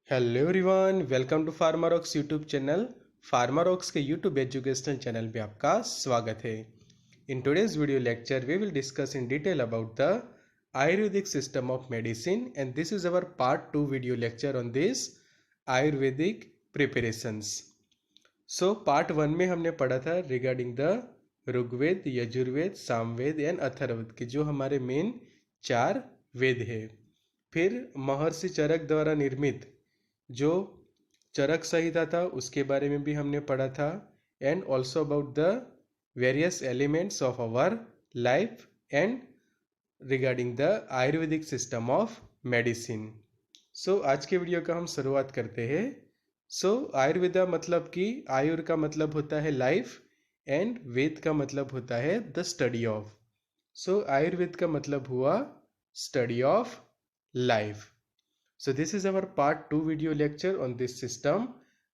Hello everyone, welcome to Pharmarocks YouTube channel. Pharmarocks के YouTube educational channel पे आपका स्वागत है। In today's video lecture we will discuss in detail about the Ayurvedic system of medicine and this is our part 2 video lecture on this Ayurvedic preparations. So part 1 में हमने पढ़ा था regarding the Rigveda, Yajurveda, Samaveda and Atharvaveda के जो हमारे मेन 4 वेद है। फिर महर्षि चरक द्वारा निर्मित जो चरक संहिता था उसके बारे में भी हमने पढ़ा था and also about the various elements of our life and regarding the Ayurvedic system of medicine. So आज के वीडियो का हम शुरुआत करते हैं। सो आयुर्वेदा मतलब कि आयुर का मतलब होता है लाइफ एंड वेद का मतलब होता है द स्टडी ऑफ। सो आयुर्वेद का मतलब हुआ study of life. So this is our part 2 video lecture on this system,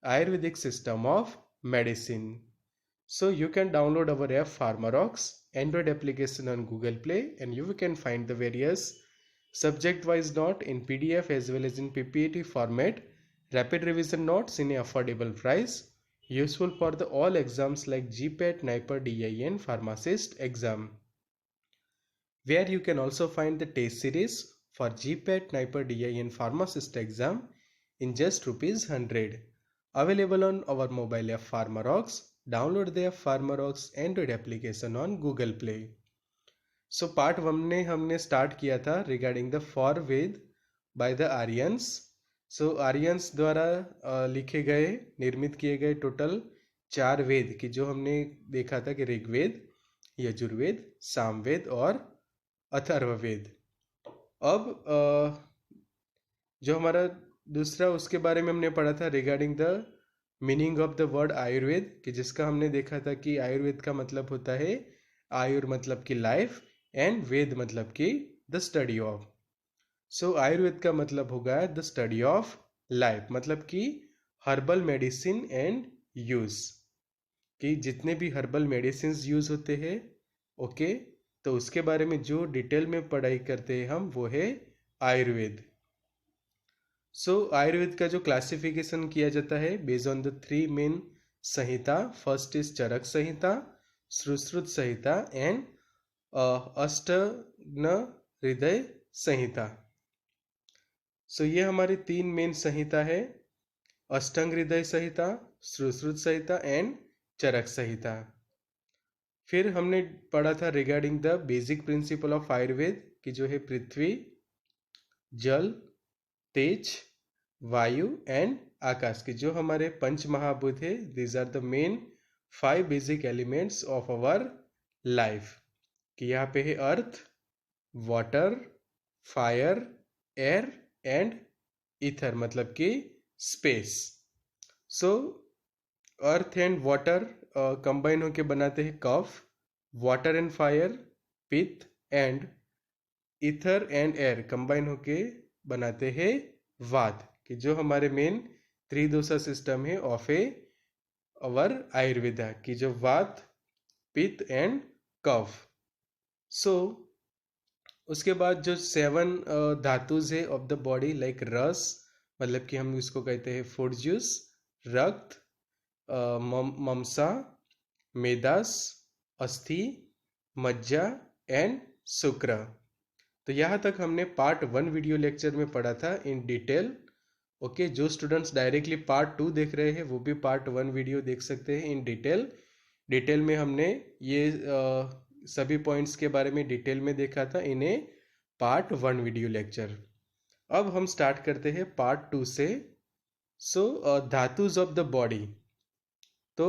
Ayurvedic system of medicine. So you can download our app Pharmarox, Android application on Google Play, and you can find the various subject wise note in PDF as well as in PPT format, rapid revision notes in a affordable price, useful for the all exams like GPAT, NIPER, DIN, pharmacist exam, where you can also find the test series for GPAT, NIPER, DIN pharmacist exam in just ₹100. Available on our mobile app Pharmarox. Download the app Pharmarox Android application on Google Play. So part 1 में हमने start किया था regarding the four Veda by the Aryans. So Aryans द्वारा लिखे गए निर्मित किए गए टोटल 4 वेद की जो हमने देखा था कि ऋग्वेद, यजुर्वेद, सामवेद और अथर्ववेद। अब जो हमारा दूसरा उसके बारे में हमने पढ़ा था regarding the meaning of the word Ayurveda कि जिसका हमने देखा था कि आयुर्वेद का मतलब होता है आयुर मतलब कि लाइफ एंड वेद मतलब कि द स्टडी ऑफ। सो आयुर्वेद का मतलब होगा द स्टडी ऑफ लाइफ, मतलब कि हर्बल मेडिसिन एंड यूज कि जितने भी हर्बल मेडिसिन यूज होते हैं ओके तो उसके बारे में जो डिटेल में पढ़ाई करते हैं हम वो है आयुर्वेद। सो आयुर्वेद का जो क्लासिफिकेशन किया जाता है based on the 3 main Samhita. First is Charaka Samhita, Sushruta Samhita and Ashtanga Hridaya Samhita. सो ये हमारी 3 मेन संहिता है, अष्टांग हृदय संहिता, सुश्रुत संहिता एंड चरक संहिता। फिर हमने पढ़ा था regarding the basic principle of Ayurveda कि जो है पृथ्वी, जल, तेज, वायु एंड आकाश के जो हमारे पंच महाभूत है। These are the main 5 basic elements of our life कि यहाँ पे है earth, water, fire, air and ether मतलब कि space. So earth and water combine होके बनाते हैं kapha, water and fire pitta and ether and air combine होके बनाते हैं वात कि जो हमारे मेन त्रिदोषा सिस्टम है ऑफ ए अवर आयुर्वेदा की जो वात, पित्त एंड कफ। सो उसके बाद जो 7 धातुज है ऑफ द बॉडी लाइक रस मतलब कि हम इसको कहते हैं फूड जूस, रक्त, ममसा, मेदास, अस्थि, मज्जा एंड शुक्र। तो यहाँ तक हमने पार्ट 1 वीडियो लेक्चर में पढ़ा था इन डिटेल ओके। जो स्टूडेंट्स डायरेक्टली पार्ट 2 देख रहे हैं वो भी पार्ट 1 वीडियो देख सकते हैं इन डिटेल में हमने ये सभी पॉइंट्स के बारे में डिटेल में देखा था in a part 1 video lecture. अब हम स्टार्ट करते हैं पार्ट 2 से। So dhatus of the body. तो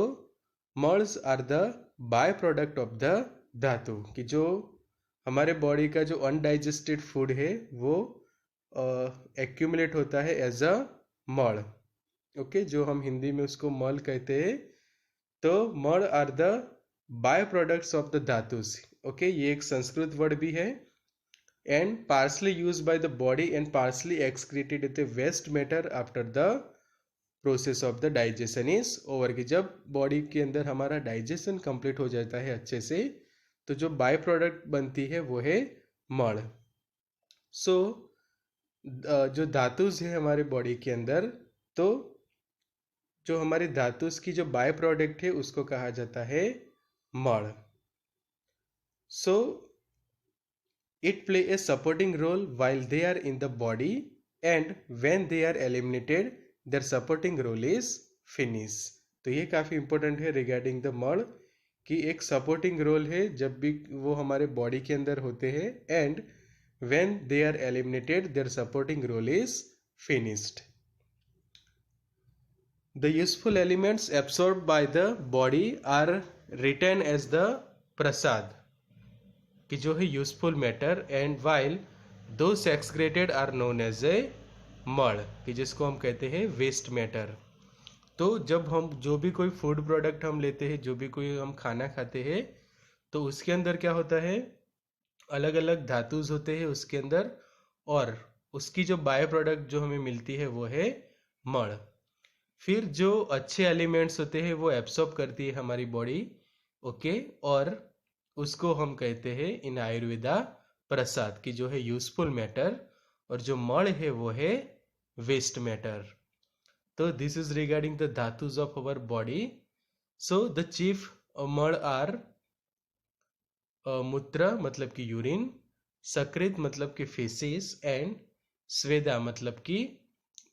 malas are the by product of the dhatu कि जो हमारे बॉडी का जो अनडाइजेस्टेड फूड है वो एक्यूमुलेट होता है एज अ मल ओके जो हम हिंदी में उसको मल कहते हैं। तो mala are the by products of the dhatus okay ये एक संस्कृत वर्ड भी है and partially use by the body and partially excreted at the waste matter after the process of the digestion is over कि जब बॉडी के अंदर हमारा डाइजेशन कंप्लीट हो जाता है अच्छे से तो जो बाय प्रोडक्ट बनती है वो है मल। सो जो धातुस है हमारे बॉडी के अंदर, तो जो हमारे धातुस की जो बाय प्रोडक्ट है उसको कहा जाता है मड़। सो it play a supporting role while they are in the body, and when they are eliminated their supporting role is finish। तो ये काफ़ी इंपॉर्टेंट है रिगार्डिंग द मड़ कि एक सपोर्टिंग रोल है जब भी वो हमारे बॉडी के अंदर होते हैं, and when they are eliminated their supporting role is finished। The useful elements absorbed by the body are written as the prasad, कि जो है यूजफुल मैटर, एंड वाइल दो एक्सक्रेटेड आर नोन एज ए मड़, कि जिसको हम कहते हैं वेस्ट मैटर। तो जब हम जो भी कोई फूड प्रोडक्ट हम लेते हैं, जो भी कोई हम खाना खाते हैं, तो उसके अंदर क्या होता है, अलग अलग धातुज होते हैं उसके अंदर, और उसकी जो बाय प्रोडक्ट जो हमें मिलती है वो है मड़। फिर जो अच्छे एलिमेंट्स होते हैं वो एब्सॉर्ब करती है हमारी बॉडी, ओके, और उसको हम कहते हैं इन आयुर्वेदा प्रसाद, की जो है यूजफुल मैटर, और जो मड़ है वो है वेस्ट मैटर। तो this is regarding the dhatus of our body. So the chief mala are mutra मतलब कि यूरिन, सकृत मतलब कि फेसिस, एंड स्वेदा मतलब कि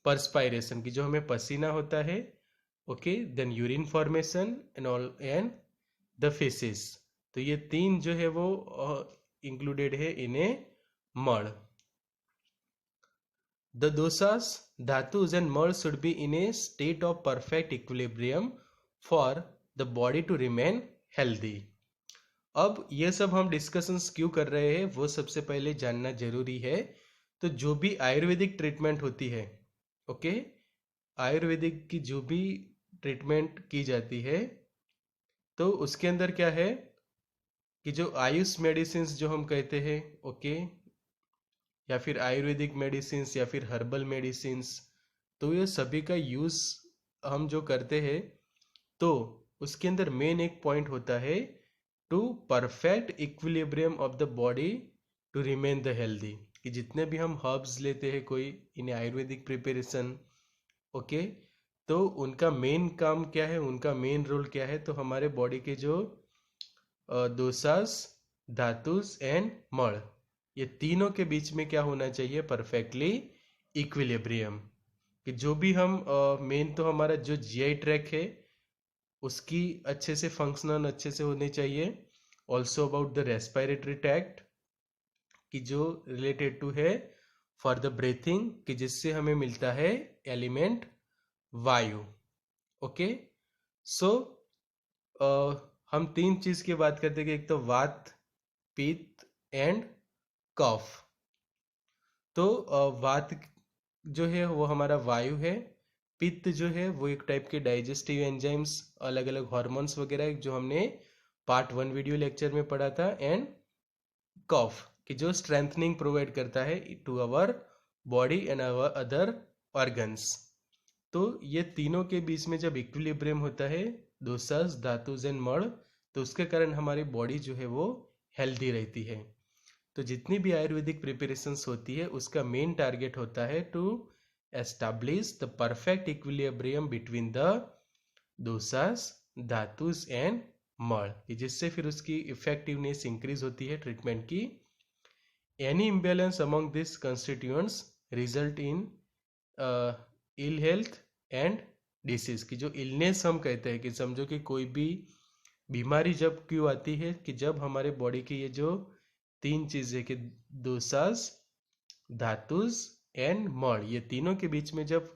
परस्पायरेशन, की जो हमें पसीना होता है, okay, then urine formation and all, and the faeces. तो ये तीन जो है वो इंक्लूडेड है in a mala. The doshas dhatus and mala should be in a state of perfect equilibrium for the body to remain healthy. अब ये सब हम डिस्कशंस क्यों कर रहे हैं वो सबसे पहले जानना जरूरी है। तो जो भी आयुर्वेदिक ट्रीटमेंट होती है, ओके, आयुर्वेदिक की जो भी ट्रीटमेंट की जाती है, तो उसके अंदर क्या है कि जो आयुष मेडिसिन जो हम कहते हैं, ओके, या फिर आयुर्वेदिक मेडिसिन या फिर हर्बल मेडिसिन, तो ये सभी का यूज़ हम जो करते हैं, तो उसके अंदर मेन एक पॉइंट होता है to perfect equilibrium of the body to remain the healthy, कि जितने भी हम हर्ब्स लेते हैं कोई इन आयुर्वेदिक प्रिपरेशन, ओके, तो उनका मेन काम क्या है, उनका मेन रोल क्या है, तो हमारे बॉडी के जो दोसास, धातुस एंड मड़, ये तीनों के बीच में क्या होना चाहिए, परफेक्टली इक्विलिब्रियम। कि जो भी हम मेन तो हमारा जो जीआई ट्रैक है उसकी अच्छे से फंक्शनल अच्छे से होने चाहिए। Also about the respiratory tract, कि जो रिलेटेड टू है फॉर द ब्रीथिंग, कि जिससे हमें मिलता है एलिमेंट वायु, ओके। सो हम तीन चीज की बात करते हैं कि एक तो वात, पित्त एंड कफ। तो वात जो है वो हमारा वायु है, पित्त जो है वो एक टाइप के डाइजेस्टिव एंजाइम्स, अलग अलग हार्मोन्स वगैरह जो हमने पार्ट 1 वीडियो लेक्चर में पढ़ा था, एंड कफ, कि जो स्ट्रेंथनिंग प्रोवाइड करता है to our body and our other organs. तो ये तीनों के बीच में जब इक्विलिब्रियम होता है, दोसस, धातुज एंड मड़, तो उसके कारण हमारी बॉडी जो है वो हेल्दी रहती है। तो जितनी भी आयुर्वेदिक प्रिपरेशंस होती है उसका मेन टारगेट होता है to establish the perfect equilibrium between the doshas, dhatus and mala, जिससे फिर उसकी इफेक्टिवनेस इंक्रीज होती है ट्रीटमेंट की। Any imbalance among this constituents result in ill health and disease, की जो इलनेस हम कहते हैं, कि समझो कि कोई भी बीमारी जब क्यों आती है, कि जब हमारे बॉडी की ये जो तीन चीजें, कि दोसास, धातुस एंड मड़, ये तीनों के बीच में जब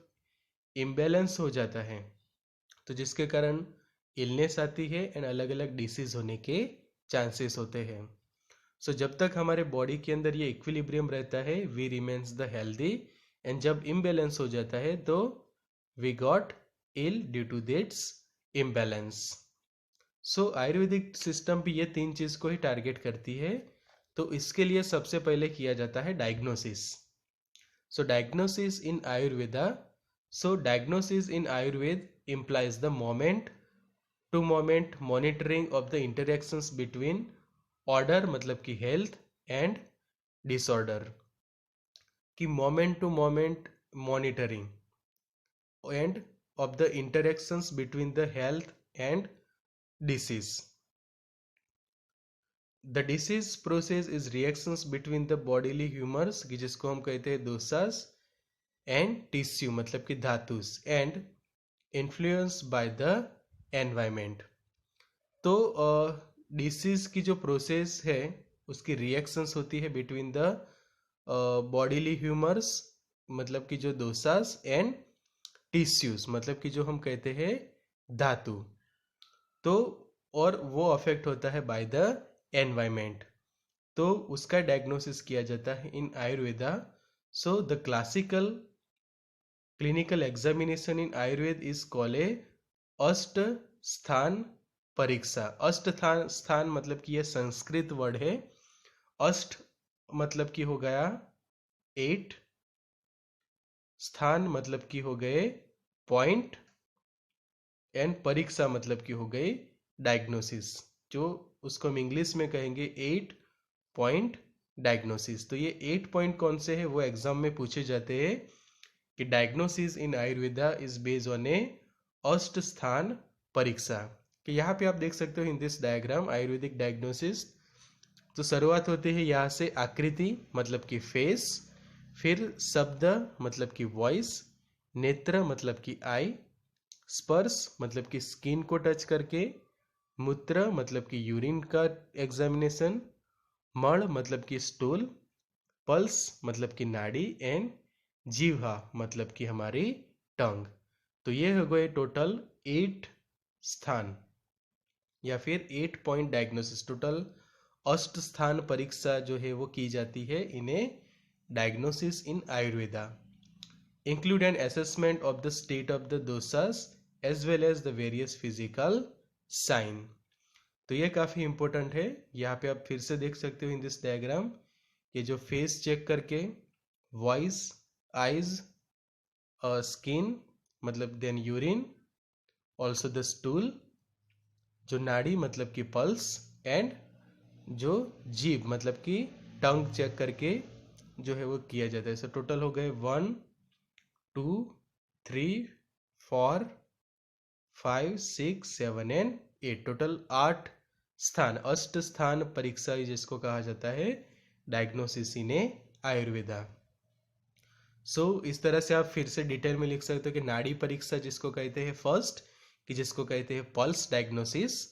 इम्बैलेंस हो जाता है, तो जिसके कारण इलनेस आती है एंड अलग अलग डिसीज होने के चांसेस होते हैं। सो जब तक हमारे बॉडी के अंदर ये इक्विलिब्रियम रहता है, we remains the healthy, and जब इम्बैलेंस हो जाता है तो we got ill due to this imbalance. So Ayurvedic system भी ये तीन चीज को ही टारगेट करती है। तो इसके लिए सबसे पहले किया जाता है diagnosis. So diagnosis in Ayurveda, so diagnosis in Ayurveda implies the moment to moment monitoring of the interactions between order मतलब कि हेल्थ एंड डिसऑर्डर। कि moment to moment monitoring and of the interactions between the health and disease. The disease process is reactions between the bodily humors कि जिसको हम कहते हैं दोसास and tissue मतलब कि धातुस and influenced by the environment. तो disease की जो प्रोसेस है उसकी रिएक्शंस होती है बिटवीन द बॉडीली ह्यूमर्स मतलब कि जो दोसास एंड टिश्यूज मतलब कि जो हम कहते हैं धातु। तो और वो अफेक्ट होता है बाय द एनवायरमेंट, तो उसका डायग्नोसिस किया जाता है in Ayurveda. So the classical clinical examination in Ayurveda is called a ashta sthana परीक्षा। अष्ट स्थान मतलब कि यह संस्कृत वर्ड है। अष्ट मतलब कि हो गया 8, स्थान मतलब कि हो गए पॉइंट, एंड परीक्षा मतलब कि हो गई डायग्नोसिस, जो उसको हम इंग्लिश में कहेंगे 8 पॉइंट डायग्नोसिस। तो ये 8 पॉइंट कौन से हैं वो एग्जाम में पूछे जाते हैं कि diagnosis in Ayurveda is based on a ashta sthana परीक्षा। कि यहाँ पे आप देख सकते हो in this diagram Ayurvedic diagnosis. तो शुरुआत होती है यहाँ से आकृति मतलब कि फेस, फिर शब्द मतलब कि वॉइस, नेत्र मतलब कि आई, स्पर्श मतलब कि स्किन को टच करके, मूत्र मतलब कि यूरिन का एग्जामिनेशन, मड़ मतलब कि स्टूल, पल्स मतलब कि नाड़ी, एंड जीवा मतलब कि हमारी टंग। तो ये हो गए टोटल 8 स्थान या फिर 8 पॉइंट डायग्नोसिस। टोटल अष्ट स्थान परीक्षा जो है वो की जाती है इन्हें diagnosis in Ayurveda. Include an assessment of the state of the doshas as well as the various physical sign. तो ये काफ़ी इंपॉर्टेंट है। यहाँ पे आप फिर से देख सकते हो इन दिस डायग्राम, ये जो फेस चेक करके, वॉइस, आइज, स्किन मतलब then urine, also the stool, जो नाड़ी मतलब कि पल्स, एंड जो जीभ मतलब कि टंग चेक करके जो है वो किया जाता है। सो टोटल हो गए 1 2 3 4 5 6 7 एंड 8। टोटल 8 स्थान अष्ट स्थान परीक्षा जिसको कहा जाता है डायग्नोसिस इन आयुर्वेदा। सो इस तरह से आप फिर से डिटेल में लिख सकते हो कि नाड़ी परीक्षा जिसको कहते हैं फर्स्ट, कि जिसको कहते हैं pulse diagnosis.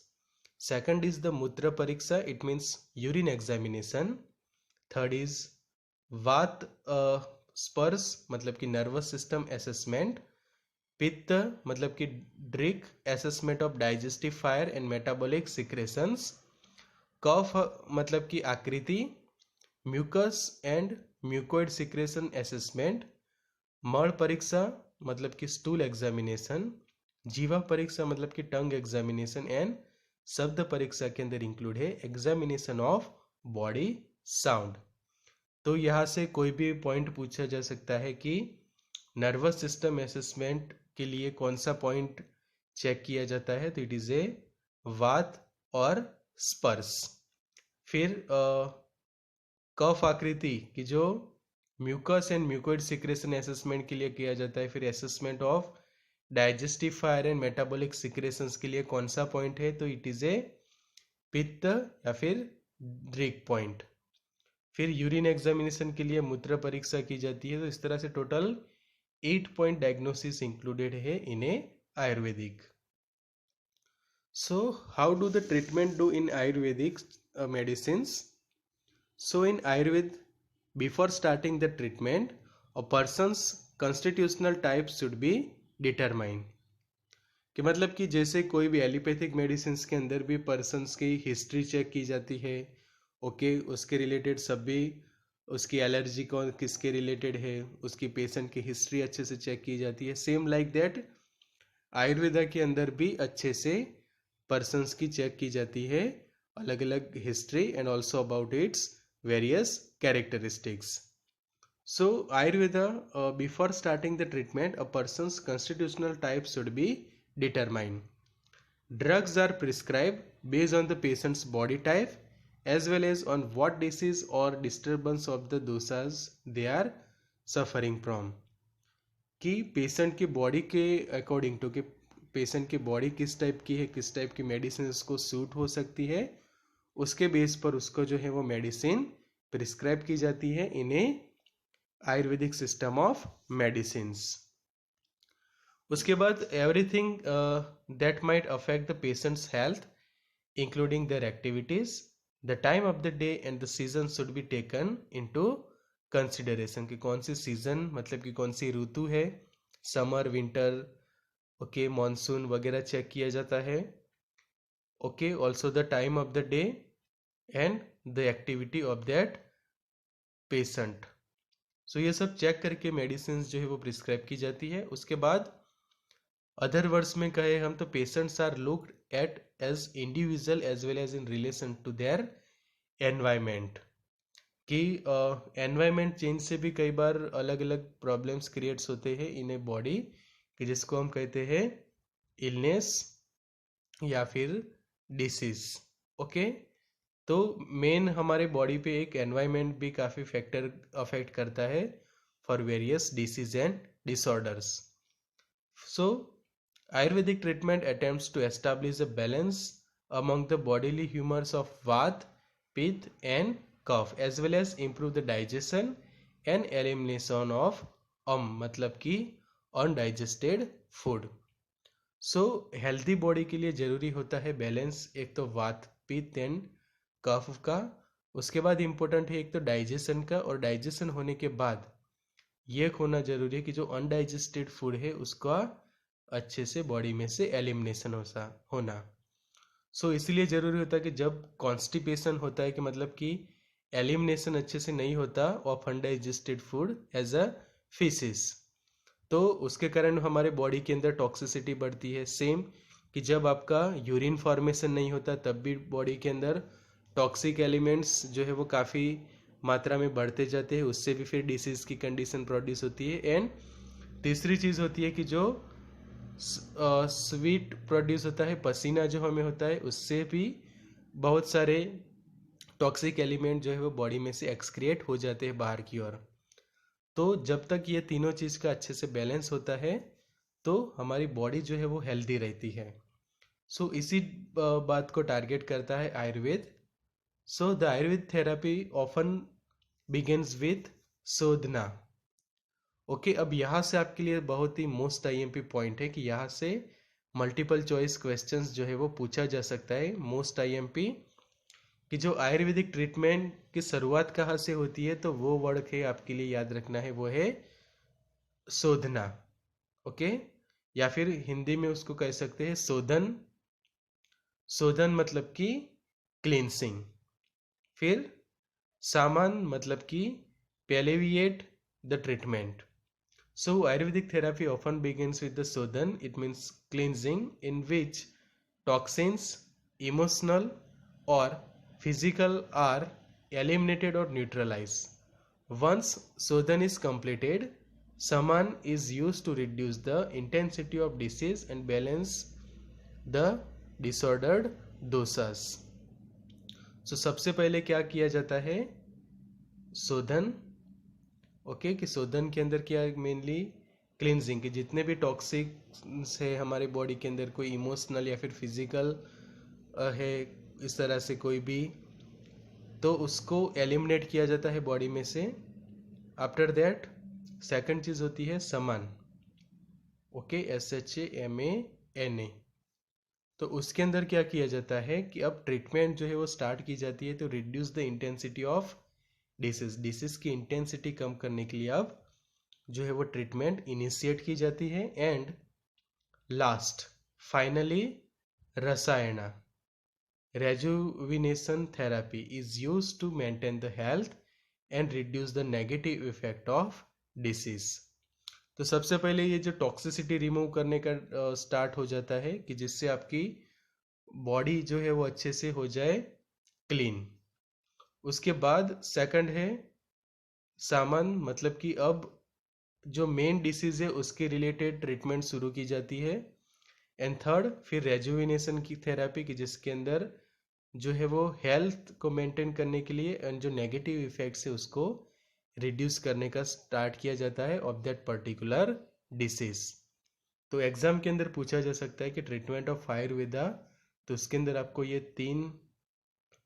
Second is the मूत्र परीक्षा, it means urine examination. Third is वात स्पर्श मतलब कि नर्वस सिस्टम असेसमेंट। पित्त मतलब कि drik assessment of digestive fire and metabolic secretions. Kapha मतलब कि akriti, mucus and mucoid secretion assessment. Mala pariksha मतलब कि स्टूल एग्जामिनेशन। जीवा परीक्षा मतलब कि टंग एग्जामिनेशन। एंड शब्द परीक्षा के अंदर इंक्लूड है एग्जामिनेशन ऑफ बॉडी साउंड। तो यहाँ से कोई भी पॉइंट पूछा जा सकता है कि नर्वस सिस्टम असेसमेंट के लिए कौन सा पॉइंट चेक किया जाता है, तो इट इज ए वात और स्पर्श। फिर कफ आकृति की जो mucus and mucoid secretion assessment के लिए किया जाता है। फिर assessment of digestive fire and metabolic secretions के लिए कौन सा पॉइंट है, तो इट इज ए पित्त या फिर ड्रिक पॉइंट। फिर यूरिन एग्जामिनेशन के लिए मूत्र परीक्षा की जाती है। तो इस तरह से टोटल 8 पॉइंट डायग्नोसिस इंक्लूडेड है in a Ayurvedic. So how do the treatment do in Ayurvedic medicines? So in Ayurveda, before starting the treatment, a person's constitutional type should be determined. कि मतलब कि जैसे कोई भी एलोपैथिक मेडिसिन के अंदर भी पर्सन्स की हिस्ट्री चेक की जाती है, ओके, उसके रिलेटेड सब भी, उसकी एलर्जी कौन किसके रिलेटेड है, उसकी पेशेंट की हिस्ट्री अच्छे से चेक की जाती है। सेम लाइक दैट आयुर्वेदा के अंदर भी अच्छे से पर्सन्स की चेक की जाती है, अलग अलग history and also about it's various characteristics. So Ayurveda, before starting the treatment, a person's constitutional type should be determined. Drugs are prescribed based on the patient's body type as well as on what disease or disturbance of the dosas they are suffering from, कि patient की body के according to कि patient की body किस type की है, किस type की मेडिसिन उसको सूट हो सकती है, उसके बेस पर उसको जो है वो मेडिसिन प्रिस्क्राइब की जाती है in a Ayurvedic system of medicines. उसके बाद everything that might affect the patients health including there activities, the time of the day and the season should be taken into consideration, कि कौन सी सीजन मतलब कि कौन सी ऋतु है, समर विंटर ओके मॉनसून वगैरह चेक किया जाता है। Okay also the time of the day and the activity of that patient. So ये सब चेक करके मेडिसिन जो है वो प्रिस्क्राइब की जाती है। उसके बाद अदर वर्ड्स में कहे हम तो patients are looked at as individual as well as in relation to their environment, कि एनवायरमेंट चेंज से भी कई बार अलग अलग प्रॉब्लम्स क्रिएट्स होते हैं इन ए बॉडी, कि जिसको हम कहते हैं इलनेस या फिर डिसीज। ओके तो मेन हमारे बॉडी पे एक एनवायरमेंट भी काफ़ी फैक्टर अफेक्ट करता है for various disease and disorders. So Ayurvedic treatment attempts to establish a balance among the bodily humours of vata pitta and kapha as well as improve the digestion and elimination of मतलब कि undigested food. So healthy body के लिए ज़रूरी होता है balance, एक तो वात पित्त एंड कफ का, उसके बाद इम्पोर्टेंट है एक तो डाइजेशन का, और डाइजेशन होने के बाद ये होना जरूरी है कि जो अनडाइजेस्टेड फूड है उसका अच्छे से बॉडी में से एलिमिनेशन होना। सो इसलिए ज़रूरी होता है कि जब कॉन्स्टिपेशन होता है कि मतलब कि एलिमिनेशन अच्छे से नहीं होता of undigested food as a faeces, तो उसके कारण हमारे बॉडी के अंदर टॉक्सिसिटी बढ़ती है। सेम कि जब आपका यूरिन फॉर्मेशन नहीं होता तब भी बॉडी के अंदर टॉक्सिक एलिमेंट्स जो है वो काफ़ी मात्रा में बढ़ते जाते हैं, उससे भी फिर डिसीज़ की कंडीशन प्रोड्यूस होती है। एंड तीसरी चीज़ होती है कि जो स्वीट प्रोड्यूस होता है, पसीना जो हमें होता है, उससे भी बहुत सारे टॉक्सिक एलिमेंट जो है वो बॉडी में से एक्सक्रिएट हो जाते हैं बाहर की ओर। तो जब तक ये तीनों चीज़ का अच्छे से बैलेंस होता है तो हमारी बॉडी जो है वो हेल्दी रहती है। सो इसी बात को टारगेट करता है Ayurveda. So the Ayurveda therapy often begins with शोधना। Okay अब यहाँ से आपके लिए बहुत ही मोस्ट आईएमपी पॉइंट है कि यहाँ से मल्टीपल चॉइस क्वेश्चंस जो है वो पूछा जा सकता है मोस्ट आईएमपी, कि जो आयुर्वेदिक ट्रीटमेंट की शुरुआत कहाँ से होती है, तो वो वर्ड है आपके लिए याद रखना है, वो है शोधना। ओके या फिर हिंदी में उसको कह सकते हैं शोधन। शोधन मतलब कि क्लींसिंग। फिर सामान मतलब कि palliate the treatment. So Ayurvedic therapy often begins with the Sodhan, it means cleansing, in which toxins, emotional or physical are eliminated or neutralized. Once Sodhan is completed, Saman is used to reduce the intensity of disease and balance the disordered dosas. So सबसे पहले क्या किया जाता है, शोधन। Okay कि शोधन के अंदर क्या मेनली क्लींजिंग, कि जितने भी टॉक्सिक्स है हमारे बॉडी के अंदर, कोई इमोशनल या फिर फिजिकल है इस तरह से कोई भी, तो उसको एलिमिनेट किया जाता है बॉडी में से। आफ्टर दैट सेकंड चीज़ होती है समन। Okay SHAMANA। तो उसके अंदर क्या किया जाता है कि अब ट्रीटमेंट जो है वो स्टार्ट की जाती है, तो reduce the intensity of disease की इंटेंसिटी कम करने के लिए अब जो है वो ट्रीटमेंट इनिशिएट की जाती है। And last finally rasayana rejuvenation therapy is used to maintain the health and reduce the negative effect of disease. तो सबसे पहले ये जो टॉक्सिसिटी रिमूव करने का स्टार्ट हो जाता है, कि जिससे आपकी बॉडी जो है वो अच्छे से हो जाए क्लीन। उसके बाद सेकंड है सामान, मतलब कि अब जो मेन डिसीज है उसके रिलेटेड ट्रीटमेंट शुरू की जाती है। एंड थर्ड फिर रेजुविनेशन की थेरापी, कि जिसके अंदर जो है वो हेल्थ को मेंटेन करने के लिए एंड जो नेगेटिव इफेक्ट्स है उसको रिड्यूस करने का स्टार्ट किया जाता है ऑफ दैट पर्टिकुलर डिसीज। तो एग्जाम के अंदर पूछा जा सकता है कि ट्रीटमेंट ऑफ आयुर्वेदा, तो उसके अंदर आपको ये 3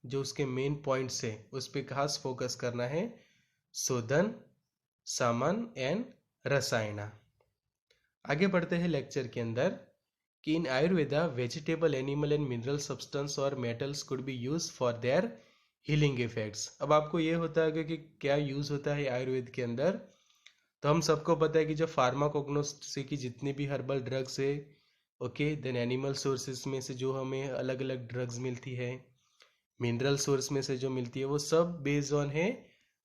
जो उसके मेन पॉइंट्स है उस पर खास फोकस करना है, शोधन, सामान एंड रसायना। आगे बढ़ते हैं लेक्चर के अंदर कि in Ayurveda vegetable, animal and mineral substance और metals could be use for their healing effects. अब आपको ये होता है कि क्या यूज होता है आयुर्वेद के अंदर। तो हम सबको पता है कि जो फार्माकोग्नोस्टिक की जितनी भी हर्बल ड्रग्स है, ओके, देन एनिमल सोर्सेज में से जो हमें अलग अलग ड्रग्स मिलती है, मिनरल सोर्स में से जो मिलती है, वो सब बेस्ड ऑन है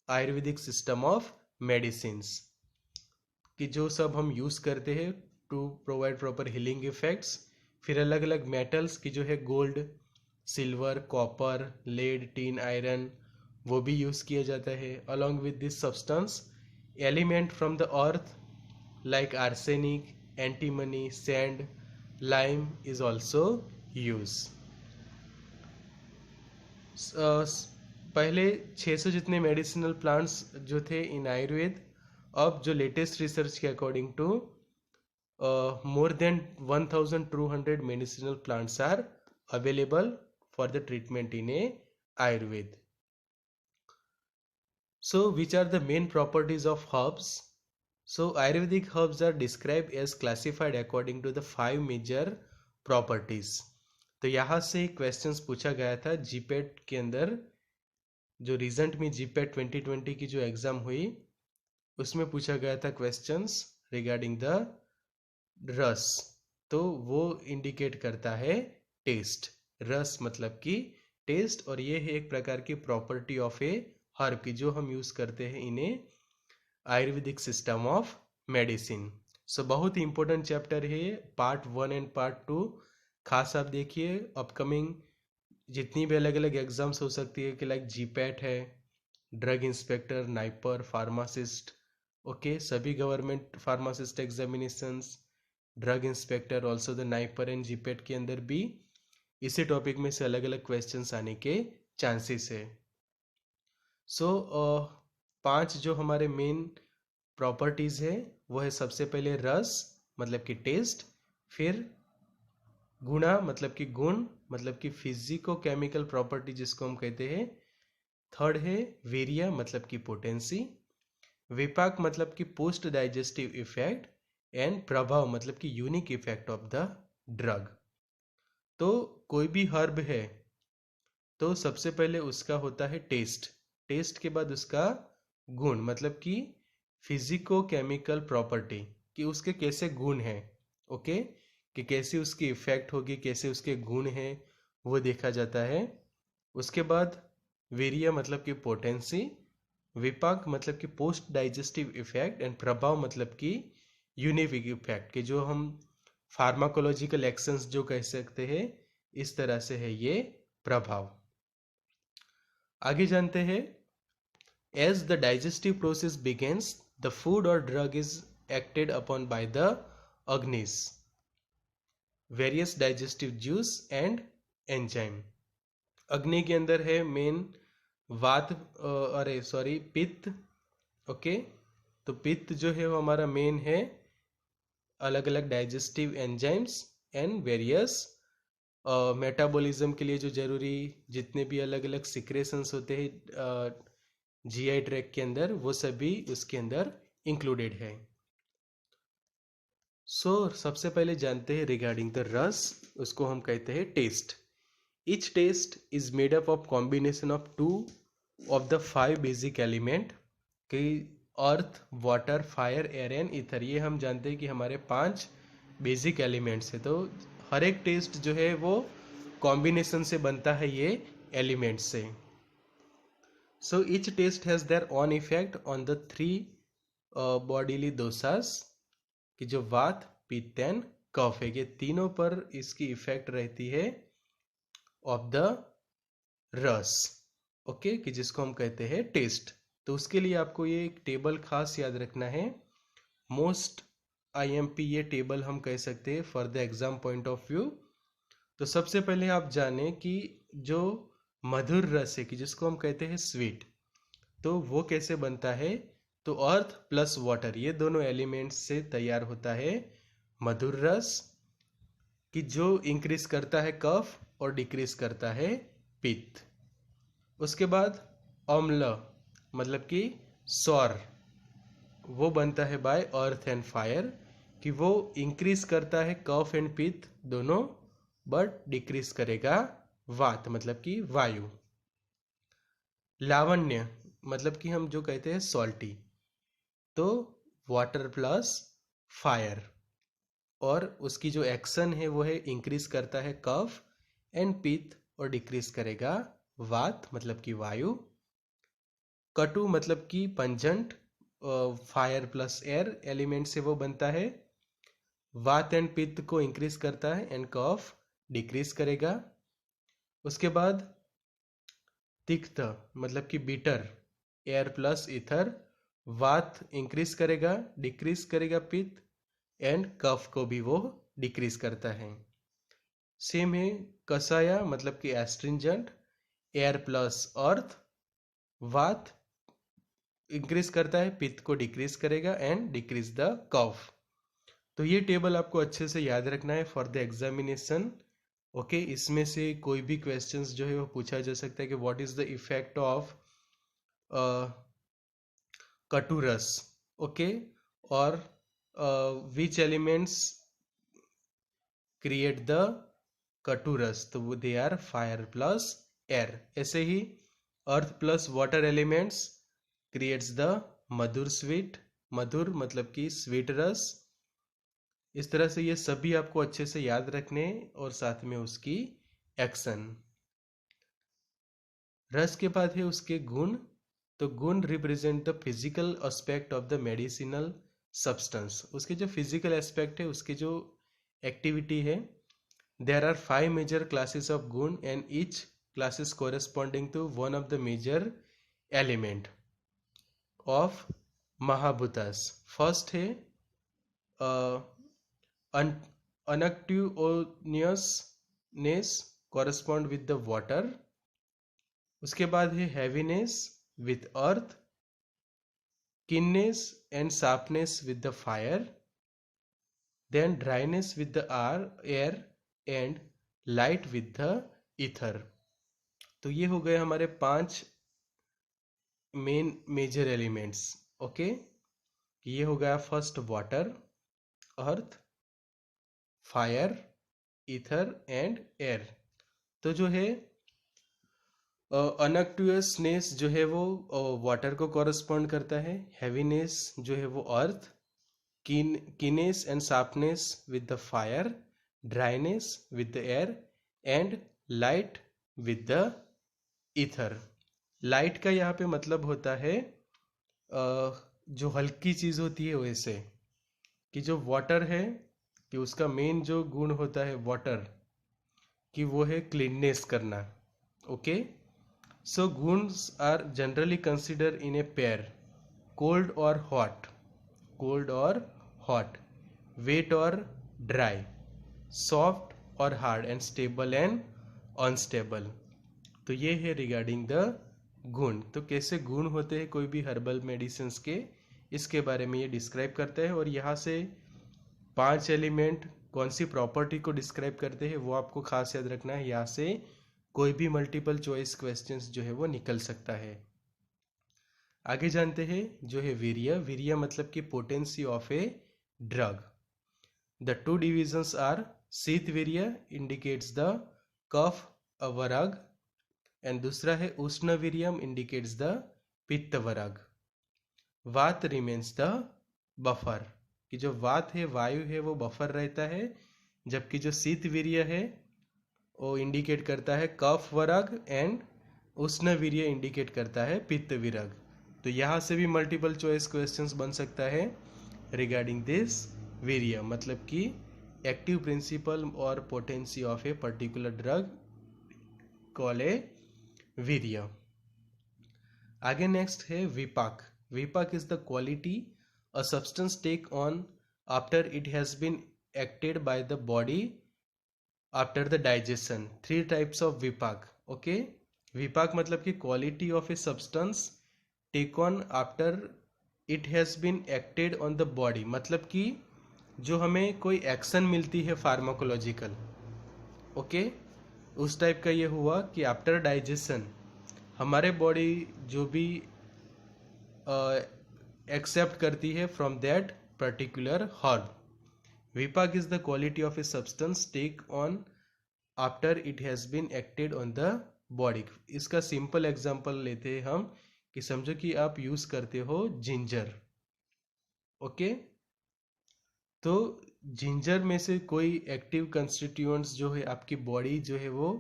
आयुर्वेदिक सिस्टम ऑफ मेडिसिन्स, कि जो सब हम यूज़ करते हैं to provide proper healing effects. फिर अलग अलग मेटल्स की जो है gold, silver, copper, lead, tin, iron, वो भी यूज़ किया जाता है। Along with this substance element from the earth like arsenic, antimony, sand, lime is also use. पहले 600 जितने मेडिसिनल प्लांट्स जो थे इन आयुर्वेद, अब जो लेटेस्ट रिसर्च के according to more than 1200 medicinal plants are available for the treatment in a Ayurveda. So which are the main properties of herbs? So Ayurvedic herbs are described as classified according to the 5 major properties. तो यहाँ से questions पूछा गया था GPAT के अंदर, जो recent में जीपेट 2020 की जो एग्जाम हुई उसमें पूछा गया था क्वेश्चंस रिगार्डिंग द रस। तो वो इंडिकेट करता है टेस्ट। रस मतलब कि टेस्ट, और ये है एक प्रकार की प्रॉपर्टी ऑफ ए हर्ब की जो हम यूज करते हैं इन a Ayurvedic system of medicine. सो बहुत ही इंपॉर्टेंट चैप्टर है, पार्ट 1 एंड पार्ट 2 खास आप देखिए। अपकमिंग जितनी भी अलग अलग एग्जाम्स हो सकती है कि लाइक जीपैट है, drug inspector, NIPER, pharmacist, okay, सभी government pharmacist examinations, drug inspector, also the NIPER and GPAT के अंदर भी इसी टॉपिक में से अलग अलग क्वेश्चंस आने के चांसेस है। सो 5 जो हमारे मेन प्रॉपर्टीज है वो है, सबसे पहले रस मतलब कि टेस्ट, फिर गुणा मतलब कि गुण, मतलब कि फिजिको केमिकल प्रॉपर्टी जिसको हम कहते हैं। थर्ड है वीर्य मतलब कि पोटेंसी, विपाक मतलब कि पोस्ट डाइजेस्टिव इफेक्ट, एंड प्रभाव मतलब कि unique effect of the drug. तो कोई भी हर्ब है तो सबसे पहले उसका होता है टेस्ट, टेस्ट के बाद उसका गुण मतलब कि फिजिको केमिकल प्रॉपर्टी, कि उसके कैसे गुण हैं, ओके, कि कैसे उसकी इफेक्ट होगी, कैसे उसके गुण हैं, वो देखा जाता है। उसके बाद वीर्य मतलब कि पोटेंसी, विपाक मतलब कि पोस्ट डाइजेस्टिव इफेक्ट, एंड प्रभाव मतलब कि यूनिक इफेक्ट, कि जो हम फार्माकोलॉजिकल एक्शंस जो कह सकते हैं, इस तरह से है ये प्रभाव। आगे जानते हैं, as the digestive process begins the food और drug is acted upon by the agnis, various digestive juice and enzyme. अग्नि के अंदर है मेन वात, पित्त, ओके, तो पित्त जो है वो हमारा मेन है, अलग अलग digestive enzymes and various metabolism के लिए जो जरूरी जितने भी अलग अलग सिक्रेशंस होते हैं जीआई ट्रैक के अंदर, वो सभी उसके अंदर इंक्लूडेड है। सबसे पहले जानते हैं रिगार्डिंग द रस, उसको हम कहते हैं test. Each taste is made up of combination of 2 of the 5 basic element, कि earth, water, fire, air and ether, ये हम जानते हैं कि हमारे 5 बेसिक एलिमेंट्स है। तो हर एक टेस्ट जो है वो कॉम्बिनेशन से बनता है ये एलिमेंट्स से। So each taste has their own effect on the 3 bodily doshas, कि जो वात, पित्त एंड कफ है, ये तीनों पर इसकी इफेक्ट रहती है ऑफ द रस, ओके, कि जिसको हम कहते हैं टेस्ट। तो उसके लिए आपको ये एक टेबल खास याद रखना है, मोस्ट आईएमपी ये टेबल हम कह सकते हैं for the exam point of view. तो सबसे पहले आप जाने कि जो मधुर रस है, कि जिसको हम कहते हैं स्वीट, तो वो कैसे बनता है। तो अर्थ प्लस वाटर ये दोनों एलिमेंट्स से तैयार होता है मधुर रस, कि जो इंक्रीज करता है कफ और डिक्रीज करता है पित्त। उसके बाद अम्ल मतलब कि सौर, वो बनता है बाय अर्थ एंड फायर, कि वो इंक्रीज करता है कफ एंड पित्त दोनों, बट डिक्रीज करेगा वात मतलब कि वायु। लावण्य मतलब कि हम जो कहते हैं सॉल्टी, तो वाटर प्लस फायर, और उसकी जो एक्शन है वो है इंक्रीज करता है कफ एंड पित्त और डिक्रीज करेगा वात मतलब कि वायु। कटु मतलब कि pungent, fire plus air element से वो बनता है, वात एंड पित्त को इंक्रीज करता है एंड कफ डिक्रीज करेगा। उसके बाद तिक्त मतलब कि बीटर, एयर प्लस ईथर, वात इंक्रीज करेगा डिक्रीज करेगा पित्त एंड कफ को भी वो डिक्रीज करता है। सेम है कसाया मतलब कि एस्ट्रिंजेंट, एयर प्लस अर्थ, वात इंक्रीज करता है पित्त को डिक्रीज करेगा एंड डिक्रीज द कफ। तो ये टेबल आपको अच्छे से याद रखना है फॉर द एग्जामिनेशन। ओके, इसमें से कोई भी क्वेश्चंस जो है वो पूछा जा सकता है कि what is the effect of katurasa, okay, और which elements create the katurasa, तो they are fire plus air. ऐसे ही earth plus water elements creates the madhura sweet, madhura मतलब कि स्वीट रस। इस तरह से ये सभी आपको अच्छे से याद रखने और साथ में उसकी एक्शन। रस के बाद है उसके गुण, तो guna represent the physical aspect of the medicinal substance, उसके जो फिजिकल एस्पेक्ट है उसके जो एक्टिविटी है। There are 5 major classes of guna and each classes corresponding to one of the major element of mahabhutas. First है unctuousness correspond with the water. उसके बाद है heaviness with earth, keenness and sharpness with the fire, then dryness with the air and light with the ether. तो ये हो गए हमारे 5 main major elements. Okay, ये हो गया first water, earth, fire, ether and air. तो जो है अनक्टियसनेस जो है वो वाटर को कॉरेस्पॉन्ड करता है, हैवीनेस जो है वो earth, keenness and sharpness with the fire, dryness with the air and light with the ether. Light का यहाँ पे मतलब होता है जो हल्की चीज़ होती है वैसे, कि जो वाटर है कि उसका मेन जो गुण होता है वाटर कि वो है क्लीननेस करना। ओके, सो गुण्स are generally consider in a pair, cold और हॉट, कोल्ड और हॉट, वेट और ड्राई, सॉफ्ट और hard and stable and unstable. तो ये है रिगार्डिंग द गुण। तो कैसे गुण होते हैं कोई भी हर्बल मेडिसिन्स के, इसके बारे में ये डिस्क्राइब करते हैं। और यहाँ से 5 एलिमेंट कौन सी प्रॉपर्टी को डिस्क्राइब करते हैं वो आपको खास याद रखना है। यहाँ से कोई भी मल्टीपल चॉइस क्वेश्चंस जो है वो निकल सकता है। आगे जानते हैं जो है वीर्य। वीर्य मतलब कि potency of a drug. The 2 divisions are shita virya indicates the kapha varga and दूसरा है उष्ण वीर्यम इंडिकेट्स द पित्त वरग। वात रिमेन्स द बफर, कि जो वात है वायु है वो बफर रहता है, जबकि जो शीत वीर्य है वो इंडिकेट करता है कफ वरग एंड उष्ण वीर्य इंडिकेट करता है पित्त विरग। तो यहाँ से भी मल्टीपल चॉइस क्वेश्चंस बन सकता है रिगार्डिंग दिस वीर्य, मतलब कि एक्टिव प्रिंसिपल और potency of a particular drug call a वीर्य। आगे नेक्स्ट है विपाक। विपाक is the quality a substance take on after it has been acted by the body after the digestion. 3 types of विपाक। ओके, विपाक मतलब कि quality of a substance take on after it has been acted on the body, मतलब कि जो हमें कोई action मिलती है फार्माकोलॉजिकल, ओके, उस टाइप का ये हुआ कि आफ्टर डाइजेशन हमारे बॉडी जो भी एक्सेप्ट करती है फ्रॉम दैट पर्टिकुलर हर्ब. विपाक is the quality of a substance take on after it has been acted on the body. इसका सिंपल एग्जांपल लेते हैं हम कि समझो कि आप यूज़ करते हो जिंजर, ओके, तो जिंजर में से कोई एक्टिव कंस्टिट्यूएंट्स जो है आपकी बॉडी जो है वो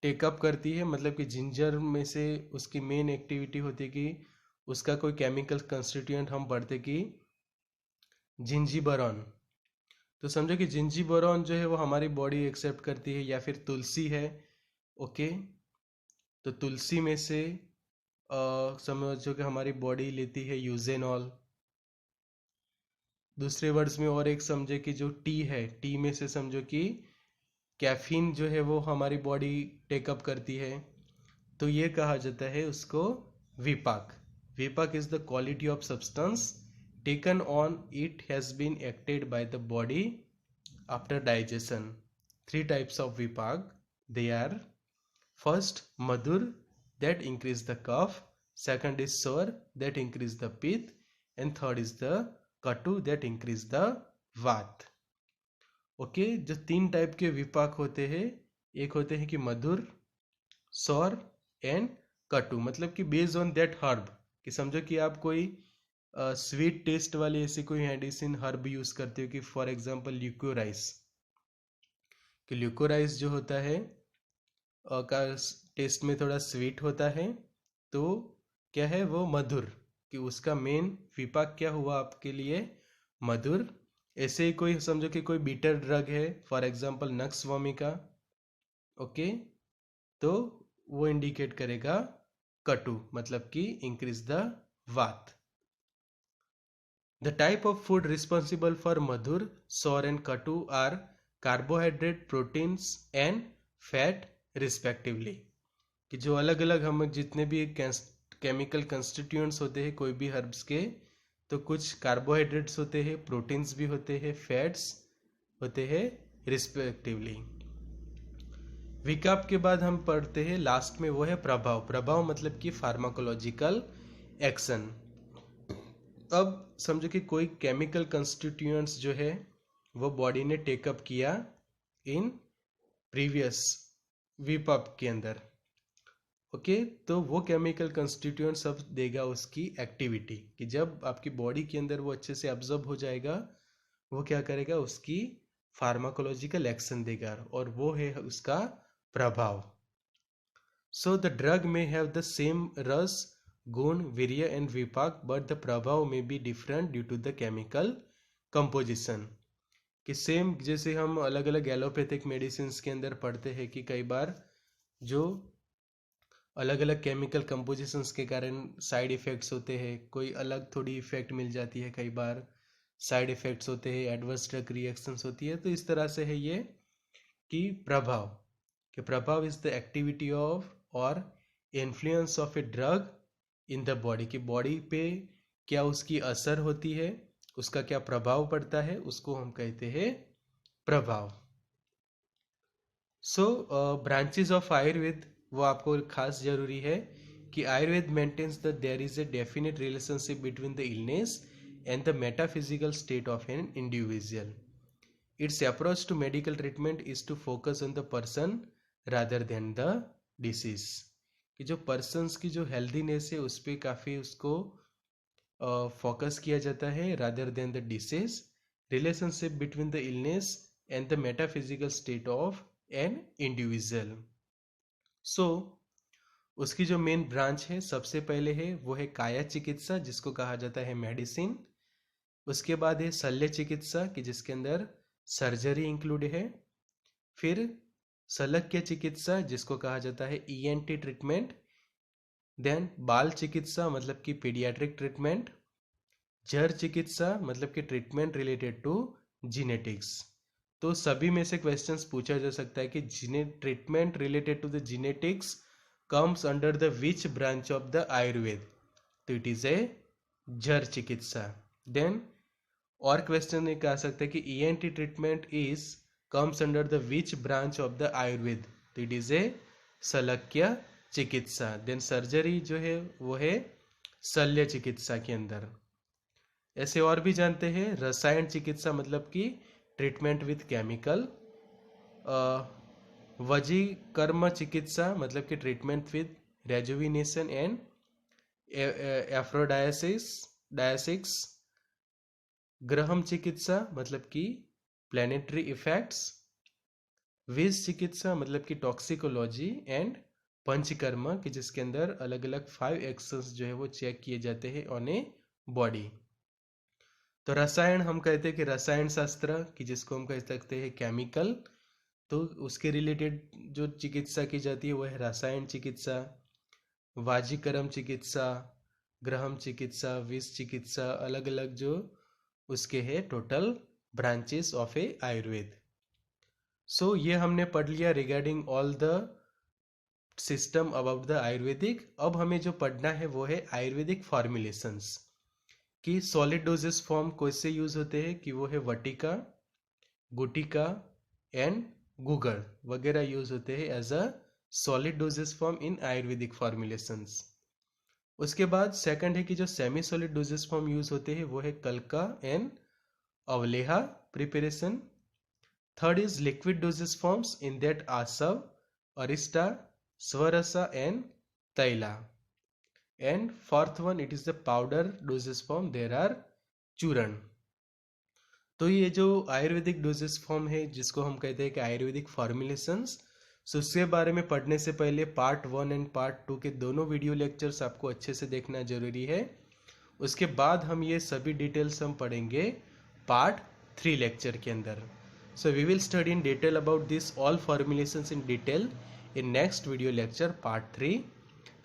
टेकअप करती है, मतलब कि जिंजर में से उसकी मेन एक्टिविटी होती है कि उसका कोई केमिकल कंस्टिट्यूएंट हम पढ़ते कि जिंजीबरॉन. तो समझो कि जिंजीबरॉन जो है वो हमारी बॉडी एक्सेप्ट करती है, या फिर तुलसी है, ओके, तो तुलसी में से समझो कि हमारी बॉडी लेती है यूजेनॉल. दूसरे वर्ड्स में और एक समझे कि जो टी है, टी में से समझो कि कैफीन जो है वो हमारी बॉडी टेकअप करती है, तो ये कहा जाता है उसको विपाक. विपाक is the quality of substance taken on it has been acted by the body after digestion. Three types of विपाक, they are first madhur that increase the cough, second is sour that increase the pith, and third is the katu that increase the vat. Okay, जो तीन type के विपाक होते हैं, एक होते हैं कि मधुर, सौर एंड कटु, मतलब कि बेस्ड ऑन दैट हर्ब, कि समझो कि आप कोई स्वीट टेस्ट वाली ऐसी कोई मेडिसिन हर्ब यूज करते हो, कि फॉर एग्जांपल ल्यूकोराइस, कि ल्यूकोराइस जो होता है का टेस्ट में थोड़ा स्वीट होता है, तो क्या है वो मधुर, कि उसका मेन विपाक क्या हुआ आपके लिए, मधुर. ऐसे ही कोई समझो कि कोई बीटर ड्रग है, for example nux vomica, okay, तो वो इंडिकेट करेगा कटु, मतलब कि इंक्रीज द वात. The type of food responsible for मधुर, सौर एंड कटु are carbohydrate, proteins and fat respectively. कि जो अलग अलग हम जितने भी केमिकल कंस्टिट्यूएंट्स होते हैं कोई भी हर्ब्स के, तो कुछ कार्बोहाइड्रेट्स होते हैं, प्रोटीन्स भी होते हैं, फैट्स होते हैं रिस्पेक्टिवली. विकाप के बाद हम पढ़ते हैं लास्ट में, वो है प्रभाव. प्रभाव मतलब कि फार्माकोलॉजिकल एक्शन. अब समझो कि कोई केमिकल कंस्टिट्यूएंट्स जो है वो बॉडी ने टेकअप किया इन प्रीवियस विपाप के अंदर, ओके, तो वो केमिकल कंस्टिट्यूएंट सब देगा उसकी एक्टिविटी, कि जब आपकी बॉडी के अंदर वो अच्छे से ऑब्जर्व हो जाएगा, वो क्या करेगा, उसकी फार्माकोलॉजिकल एक्शन देगा, और वो है उसका प्रभाव. So the drug may have the same rasa, guna, virya and vipaka, but the prabhava may be different due to the chemical composition. कि सेम जैसे हम अलग अलग एलोपैथिक मेडिसिन के अंदर पढ़ते हैं कि कई बार जो अलग अलग केमिकल कंपोजिशंस के कारण साइड इफ़ेक्ट्स होते हैं, कोई अलग थोड़ी इफ़ेक्ट मिल जाती है, कई बार साइड इफ़ेक्ट्स होते हैं, एडवर्स ड्रग रिएक्शंस होती है. तो इस तरह से है ये कि प्रभाव, कि प्रभाव इज़ द एक्टिविटी ऑफ और influence of a drug in the body, की बॉडी पे क्या उसकी असर होती है, उसका क्या प्रभाव पड़ता है, उसको हम कहते हैं प्रभाव. सो ब्रांचेस ऑफ आयुर्वेद, वो आपको खास जरूरी है कि Ayurveda maintains the there is a definite relationship between the illness and the metaphysical state of an individual. Its approach to medical treatment is to focus on the person rather than the disease. कि जो persons की जो healthiness है उस पर काफ़ी उसको focus किया जाता है rather than the disease. Relationship between the illness and the metaphysical state of an individual. So उसकी जो मेन ब्रांच है, सबसे पहले है वो है काया चिकित्सा, जिसको कहा जाता है मेडिसिन. उसके बाद है शल्य चिकित्सा, कि जिसके अंदर सर्जरी इंक्लूड है. फिर शल्य चिकित्सा, जिसको कहा जाता है ENT ट्रीटमेंट. देन बाल चिकित्सा, मतलब कि पीडियाट्रिक ट्रीटमेंट. जड़ चिकित्सा, मतलब कि ट्रीटमेंट रिलेटेड टू जीनेटिक्स. तो सभी में से क्वेश्चंस पूछा जा सकता है कि treatment related to the genetics comes under the which branch of the Ayurveda. तो इट इज ए जड़ चिकित्सा। देन और क्वेश्चन एक आ सकता है कि ENT treatment is comes under the which branch of the Ayurveda, तो इट इज ए शल्य चिकित्सा। देन सर्जरी जो है वो है शल्य चिकित्सा के अंदर। ऐसे और भी जानते हैं, रसायन चिकित्सा मतलब कि ट्रीटमेंट विथ केमिकल। वजीकर्म चिकित्सा मतलब कि treatment with rejuvenation and aphrodisiacs. ग्रहम चिकित्सा मतलब कि प्लैनेटरी इफेक्ट्स। विष चिकित्सा मतलब कि टॉक्सिकोलॉजी। एंड पंचकर्म कि जिसके अंदर अलग अलग 5 एक्शंस जो है वो चेक किए जाते हैं ऑन ए बॉडी। तो रसायन हम कहते हैं कि रसायन शास्त्र कि जिसको हम कह सकते हैं केमिकल, तो उसके रिलेटेड जो चिकित्सा की जाती है वो है रसायन चिकित्सा। वाजीकरम चिकित्सा, ग्रहम चिकित्सा, विष चिकित्सा, अलग अलग जो उसके है टोटल ब्रांचेस ऑफ ए आयुर्वेद। सो ये हमने पढ़ लिया regarding all the system about the Ayurvedic. अब हमें जो पढ़ना है वो है आयुर्वेदिक फॉर्मुलेशंस कि सॉलिड डोजेस फॉर्म कैसे यूज होते हैं, कि वो है वटिका, गुटिका एंड गुगर वगैरह यूज होते हैं as a solid doses form in Ayurvedic formulations. उसके बाद सेकंड है कि जो semi solid doses form use होते हैं वो है कलका एंड अवलेहा preparation. Third is liquid doses forms, in that आसव, अरिस्टा, स्वरसा एंड तैला। And fourth one it is the powder doses form, there are चूर्ण। तो ये जो आयुर्वेदिक डोजेस फॉर्म है जिसको हम कहते हैं कि आयुर्वेदिक फॉर्मुलेशंस, सो उसके बारे में पढ़ने से पहले पार्ट 1 एंड पार्ट 2 के दोनों वीडियो लेक्चर्स आपको अच्छे से देखना जरूरी है। उसके बाद हम ये सभी डिटेल्स हम पढ़ेंगे पार्ट 3 लेक्चर के अंदर। So we will study in detail about this all formulations in detail in next video lecture part 3।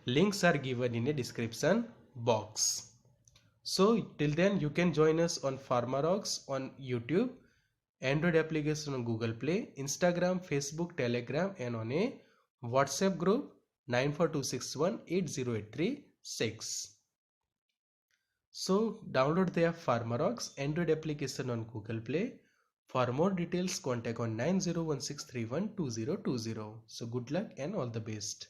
Links are given in a description box. So till then you can join us on Pharmarox on YouTube, Android application on Google Play, Instagram, Facebook, Telegram and on a WhatsApp group 9426180836. So download the app Pharmarox Android application on Google Play. For more details contact on 9016312020. So good luck and all the best.